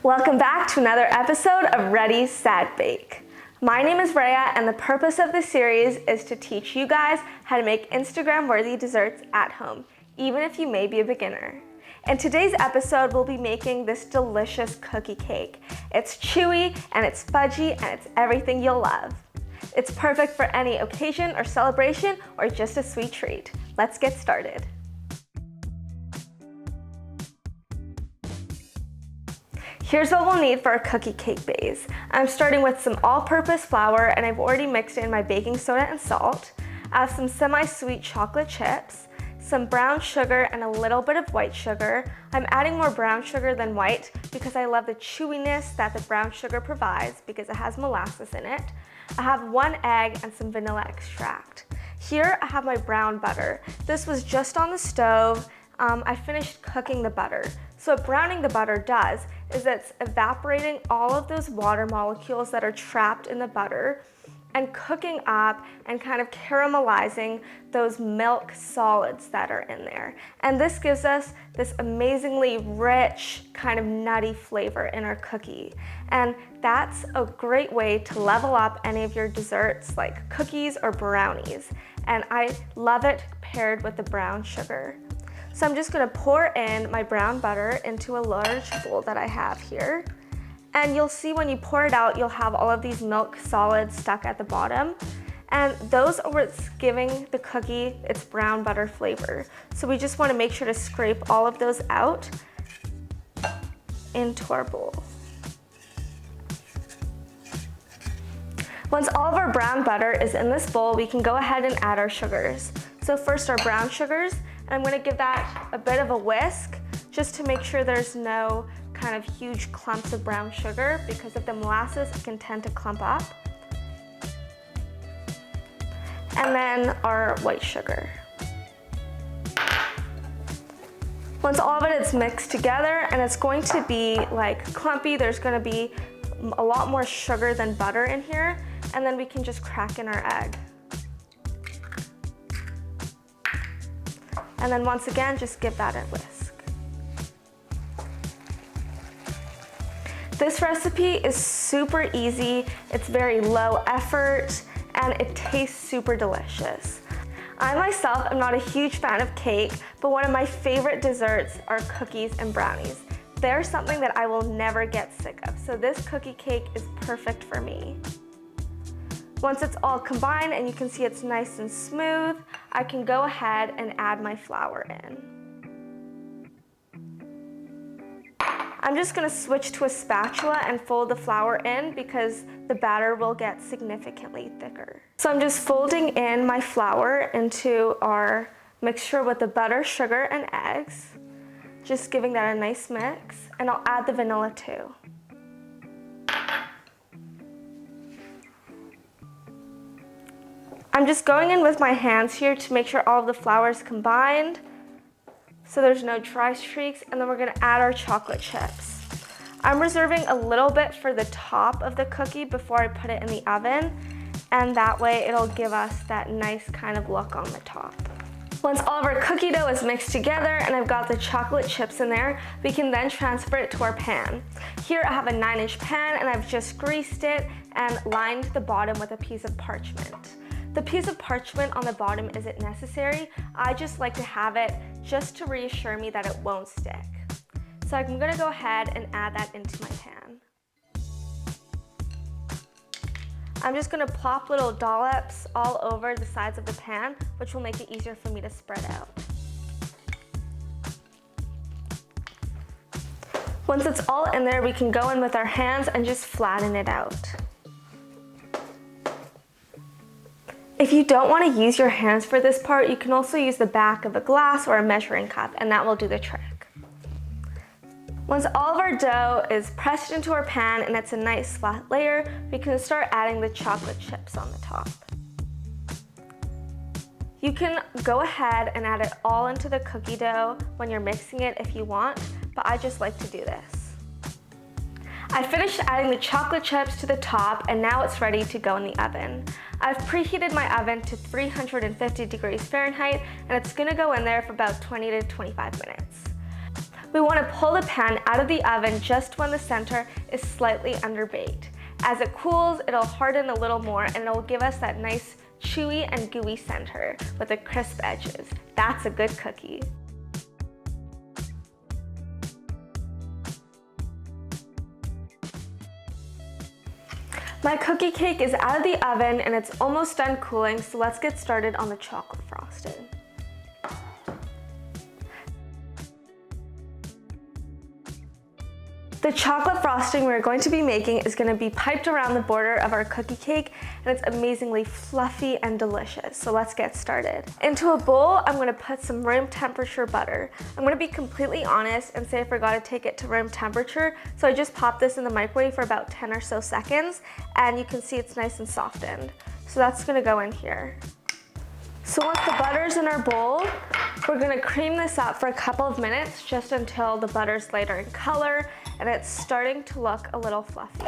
Welcome back to another episode of Ready, Set, Bake. My name is Raeya, and the purpose of this series is to teach you guys how to make Instagram-worthy desserts at home, even if you may be a beginner. In today's episode, we'll be making this delicious cookie cake. It's chewy, and it's fudgy, and it's everything you'll love. It's perfect for any occasion or celebration, or just a sweet treat. Let's get started. Here's what we'll need for our cookie cake base. I'm starting with some all-purpose flour, and I've already mixed in my baking soda and salt. I have some semi-sweet chocolate chips, some brown sugar, and a little bit of white sugar. I'm adding more brown sugar than white because I love the chewiness that the brown sugar provides because it has molasses in it. I have 1 egg and some vanilla extract. Here I have my brown butter. This was just on the stove. I finished cooking the butter. So what browning the butter does is it's evaporating all of those water molecules that are trapped in the butter and cooking up and kind of caramelizing those milk solids that are in there. And this gives us this amazingly rich, kind of nutty flavor in our cookie. And that's a great way to level up any of your desserts like cookies or brownies. And I love it paired with the brown sugar. So I'm just gonna pour in my brown butter into a large bowl that I have here. And you'll see when you pour it out, you'll have all of these milk solids stuck at the bottom. And those are what's giving the cookie its brown butter flavor. So we just wanna make sure to scrape all of those out into our bowl. Once all of our brown butter is in this bowl, we can go ahead and add our sugars. So first our brown sugars, and I'm gonna give that a bit of a whisk just to make sure there's no kind of huge clumps of brown sugar, because of the molasses, it can tend to clump up. And then our white sugar. Once all of it is mixed together and it's going to be like clumpy, there's gonna be a lot more sugar than butter in here, and then we can just crack in our egg. And then once again, just give that a whisk. This recipe is super easy, it's very low effort, and it tastes super delicious. I myself am not a huge fan of cake, but one of my favorite desserts are cookies and brownies. They're something that I will never get sick of, so this cookie cake is perfect for me. Once it's all combined and you can see it's nice and smooth, I can go ahead and add my flour in. I'm just gonna switch to a spatula and fold the flour in because the batter will get significantly thicker. So I'm just folding in my flour into our mixture with the butter, sugar, and eggs. Just giving that a nice mix, and I'll add the vanilla too. I'm just going in with my hands here to make sure all of the flour is combined so there's no dry streaks, and then we're gonna add our chocolate chips. I'm reserving a little bit for the top of the cookie before I put it in the oven, and that way it'll give us that nice kind of look on the top. Once all of our cookie dough is mixed together and I've got the chocolate chips in there, we can then transfer it to our pan. Here I have a 9-inch pan, and I've just greased it and lined the bottom with a piece of parchment. The piece of parchment on the bottom isn't necessary. I just like to have it just to reassure me that it won't stick. So I'm gonna go ahead and add that into my pan. I'm just gonna plop little dollops all over the sides of the pan, which will make it easier for me to spread out. Once it's all in there, we can go in with our hands and just flatten it out. If you don't want to use your hands for this part, you can also use the back of a glass or a measuring cup, and that will do the trick. Once all of our dough is pressed into our pan and it's a nice flat layer, we can start adding the chocolate chips on the top. You can go ahead and add it all into the cookie dough when you're mixing it if you want, but I just like to do this. I finished adding the chocolate chips to the top, and now it's ready to go in the oven. I've preheated my oven to 350 degrees Fahrenheit, and it's gonna go in there for about 20 to 25 minutes. We want to pull the pan out of the oven just when the center is slightly underbaked. As it cools, it'll harden a little more and it'll give us that nice chewy and gooey center with the crisp edges. That's a good cookie. My cookie cake is out of the oven and it's almost done cooling, so let's get started on the chocolate frosting. The chocolate frosting we're going to be making is going to be piped around the border of our cookie cake, and it's amazingly fluffy and delicious. So let's get started. Into a bowl, I'm going to put some room temperature butter. I'm going to be completely honest and say I forgot to take it to room temperature, so I just popped this in the microwave for about 10 or so seconds, and you can see it's nice and softened. So that's going to go in here. So once the butter's in our bowl, we're going to cream this up for a couple of minutes just until the butter's lighter in color and it's starting to look a little fluffy.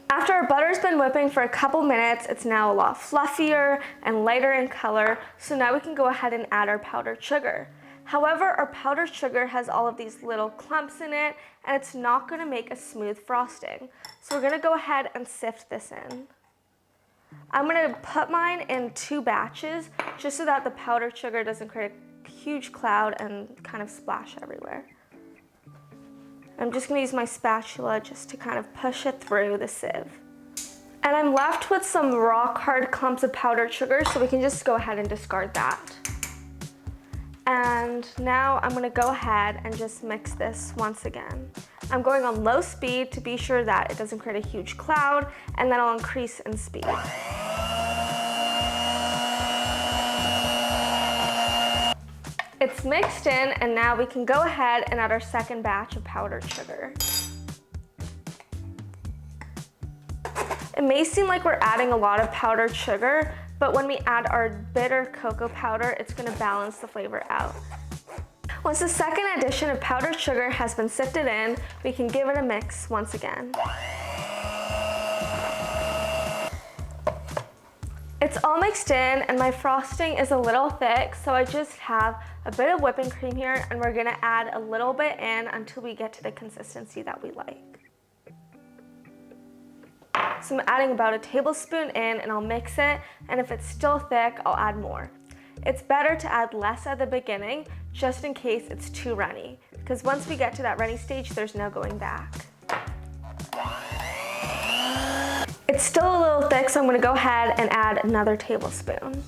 After our butter's been whipping for a couple minutes, it's now a lot fluffier and lighter in color, so now we can go ahead and add our powdered sugar. However, our powdered sugar has all of these little clumps in it, and it's not going to make a smooth frosting. So we're going to go ahead and sift this in. I'm going to put mine in 2 batches, just so that the powdered sugar doesn't create a huge cloud and kind of splash everywhere. I'm just going to use my spatula just to kind of push it through the sieve. And I'm left with some rock hard clumps of powdered sugar, so we can just go ahead and discard that. And now I'm going to go ahead and just mix this once again. I'm going on low speed to be sure that it doesn't create a huge cloud, and then I'll increase in speed. It's mixed in, and now we can go ahead and add our second batch of powdered sugar. It may seem like we're adding a lot of powdered sugar, but when we add our bitter cocoa powder, it's going to balance the flavor out. Once the second addition of powdered sugar has been sifted in, we can give it a mix once again. It's all mixed in, and my frosting is a little thick, so I just have a bit of whipping cream here, and we're going to add a little bit in until we get to the consistency that we like. So I'm adding about a tablespoon in, and I'll mix it, and if it's still thick, I'll add more. It's better to add less at the beginning, just in case it's too runny, because once we get to that runny stage, there's no going back. It's still a little thick, so I'm going to go ahead and add another tablespoon.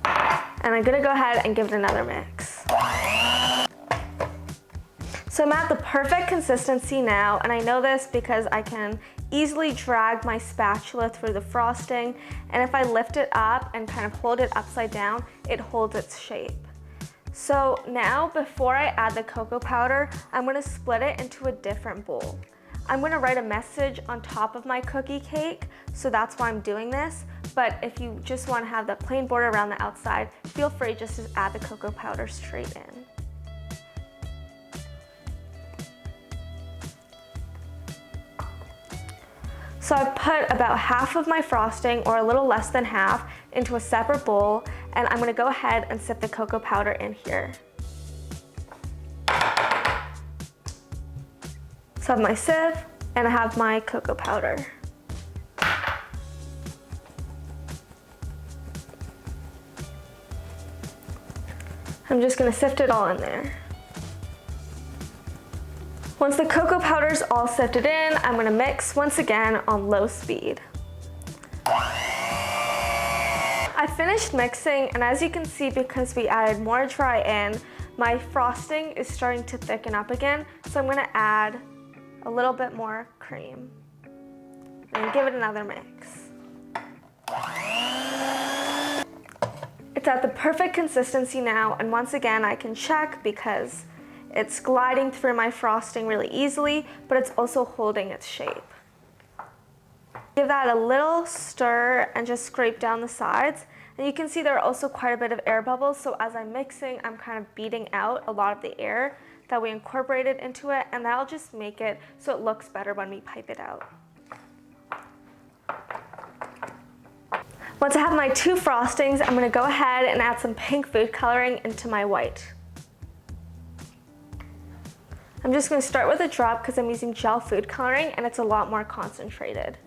And I'm going to go ahead and give it another mix. So I'm at the perfect consistency now, and I know this because I can easily drag my spatula through the frosting, and if I lift it up and kind of hold it upside down, it holds its shape. So now, before I add the cocoa powder, I'm going to split it into a different bowl. I'm going to write a message on top of my cookie cake, so that's why I'm doing this, but if you just want to have the plain border around the outside, feel free just to add the cocoa powder straight in. So I've put about half of my frosting, or a little less than half, into a separate bowl, and I'm going to go ahead and sift the cocoa powder in here. So I have my sieve, and I have my cocoa powder. I'm just going to sift it all in there. Once the cocoa powder is all sifted in, I'm going to mix once again on low speed. I finished mixing, and as you can see, because we added more dry in, my frosting is starting to thicken up again, so I'm going to add a little bit more cream and give it another mix. It's at the perfect consistency now, and once again I can check because it's gliding through my frosting really easily, but it's also holding its shape. Give that a little stir and just scrape down the sides. And you can see there are also quite a bit of air bubbles, so as I'm mixing, I'm kind of beating out a lot of the air that we incorporated into it, and that'll just make it so it looks better when we pipe it out. Once I have my 2 frostings, I'm going to go ahead and add some pink food coloring into my white. I'm just going to start with a drop because I'm using gel food coloring and it's a lot more concentrated.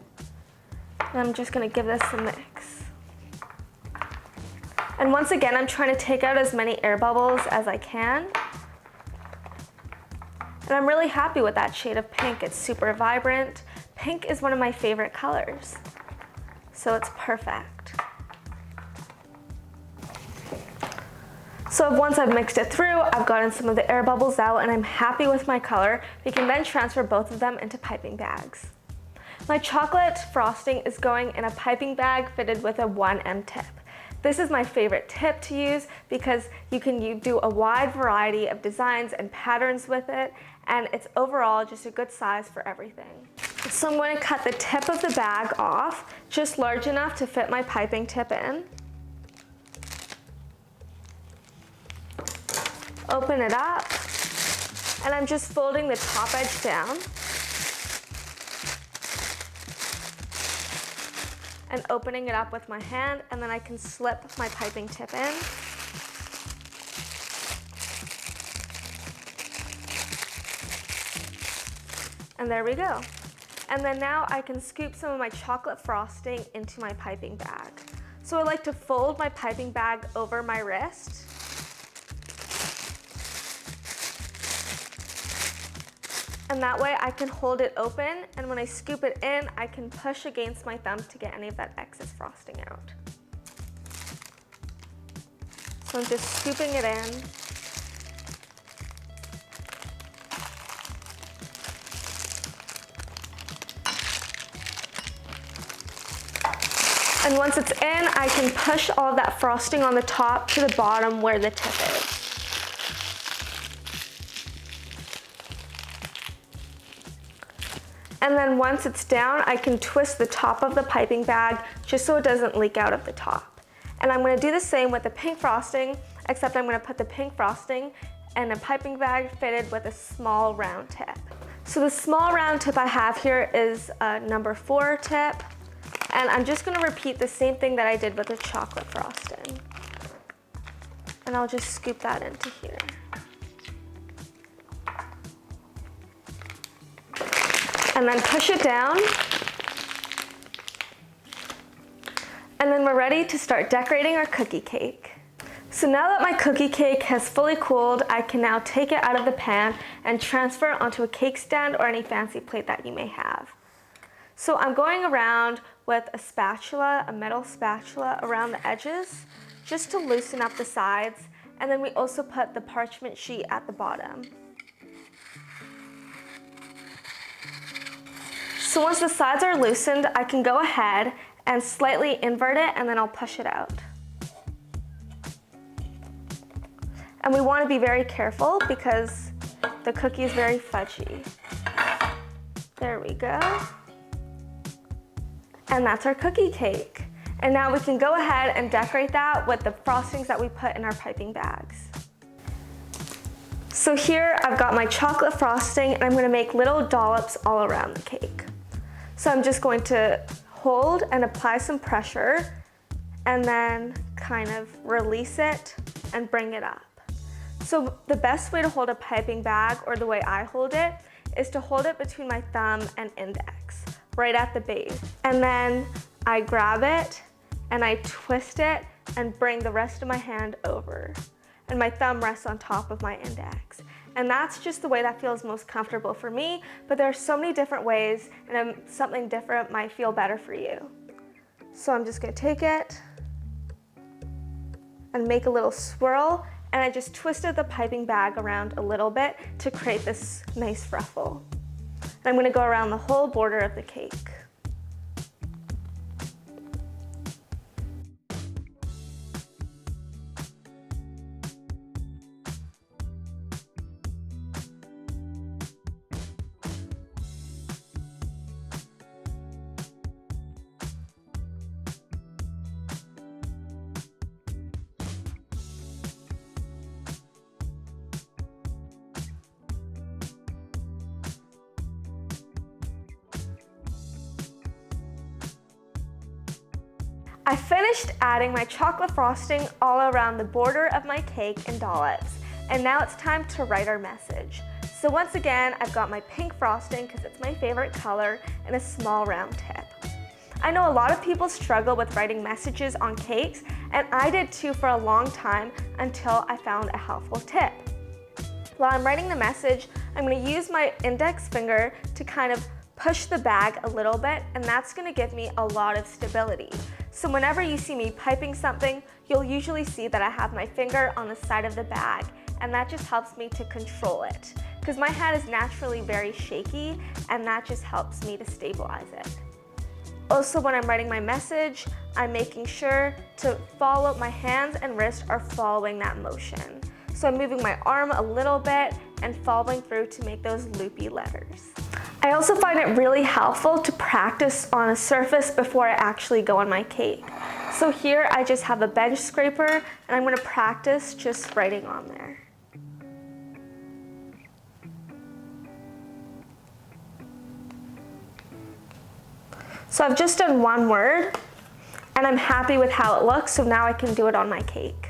And I'm just going to give this a mix. And once again, I'm trying to take out as many air bubbles as I can. And I'm really happy with that shade of pink. It's super vibrant. Pink is one of my favorite colors, so it's perfect. So once I've mixed it through, I've gotten some of the air bubbles out and I'm happy with my color. We can then transfer both of them into piping bags. My chocolate frosting is going in a piping bag fitted with a 1M tip. This is my favorite tip to use because you can do a wide variety of designs and patterns with it, and it's overall just a good size for everything. So I'm going to cut the tip of the bag off, just large enough to fit my piping tip in. Open it up, and I'm just folding the top edge down and opening it up with my hand, and then I can slip my piping tip in. And there we go. And then now I can scoop some of my chocolate frosting into my piping bag. So I like to fold my piping bag over my wrist. And that way I can hold it open, and when I scoop it in, I can push against my thumb to get any of that excess frosting out. So I'm just scooping it in. And once it's in, I can push all of that frosting on the top to the bottom where the tip is. And then once it's down, I can twist the top of the piping bag just so it doesn't leak out of the top. And I'm going to do the same with the pink frosting, except I'm going to put the pink frosting in a piping bag fitted with a small round tip. So the small round tip I have here is a number 4 tip. And I'm just going to repeat the same thing that I did with the chocolate frosting. And I'll just scoop that into here. And then push it down. And then we're ready to start decorating our cookie cake. So now that my cookie cake has fully cooled, I can now take it out of the pan and transfer it onto a cake stand or any fancy plate that you may have. So I'm going around with a spatula, a metal spatula, around the edges, just to loosen up the sides. And then we also put the parchment sheet at the bottom. So once the sides are loosened, I can go ahead and slightly invert it, and then I'll push it out. And we want to be very careful because the cookie is very fudgy. There we go. And that's our cookie cake. And now we can go ahead and decorate that with the frostings that we put in our piping bags. So here I've got my chocolate frosting, and I'm going to make little dollops all around the cake. So I'm just going to hold and apply some pressure and then kind of release it and bring it up. So the best way to hold a piping bag, or the way I hold it, is to hold it between my thumb and index, right at the base. And then I grab it and I twist it and bring the rest of my hand over. And my thumb rests on top of my index. And that's just the way that feels most comfortable for me, but there are so many different ways, and something different might feel better for you. So I'm just gonna take it and make a little swirl, and I just twisted the piping bag around a little bit to create this nice ruffle. And I'm gonna go around the whole border of the cake. I finished adding my chocolate frosting all around the border of my cake in dollops, and now it's time to write our message. So once again, I've got my pink frosting because it's my favorite color and a small round tip. I know a lot of people struggle with writing messages on cakes, and I did too for a long time until I found a helpful tip. While I'm writing the message, I'm going to use my index finger to kind of push the bag a little bit, and that's going to give me a lot of stability. So whenever you see me piping something, you'll usually see that I have my finger on the side of the bag, and that just helps me to control it. Because my hand is naturally very shaky, and that just helps me to stabilize it. Also, when I'm writing my message, I'm making sure to follow, my hands and wrists are following that motion. So I'm moving my arm a little bit and following through to make those loopy letters. I also find it really helpful to practice on a surface before I actually go on my cake. So here I just have a bench scraper, and I'm going to practice just writing on there. So I've just done one word, and I'm happy with how it looks, so now I can do it on my cake.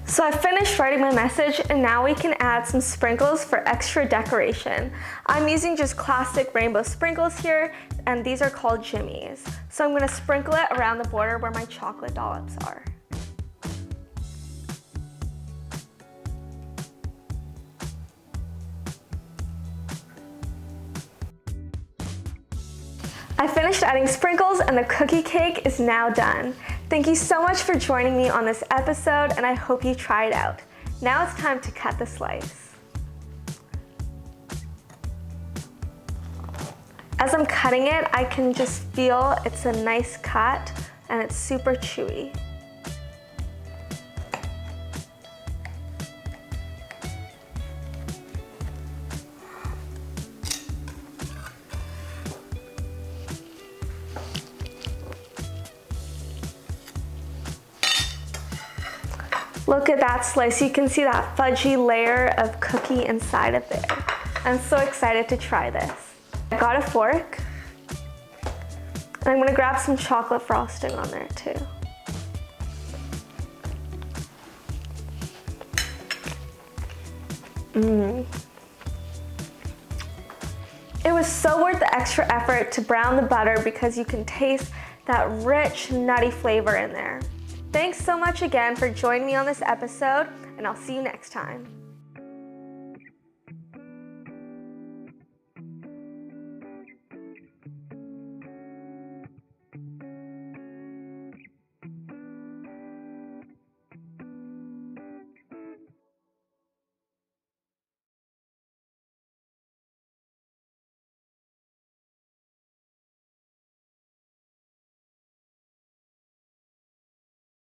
So I finished writing my message, and now we can add some sprinkles for extra decoration. I'm using just classic rainbow sprinkles here, and these are called jimmies. So I'm going to sprinkle it around the border where my chocolate dollops are. I finished adding sprinkles, and the cookie cake is now done. Thank you so much for joining me on this episode, and I hope you try it out. Now it's time to cut the slice. As I'm cutting it, I can just feel it's a nice cut and it's super chewy. Look at that slice. You can see that fudgy layer of cookie inside of there. I'm so excited to try this. I got a fork, and I'm going to grab some chocolate frosting on there too. It was so worth the extra effort to brown the butter because you can taste that rich, nutty flavor in there. Thanks so much again for joining me on this episode, and I'll see you next time.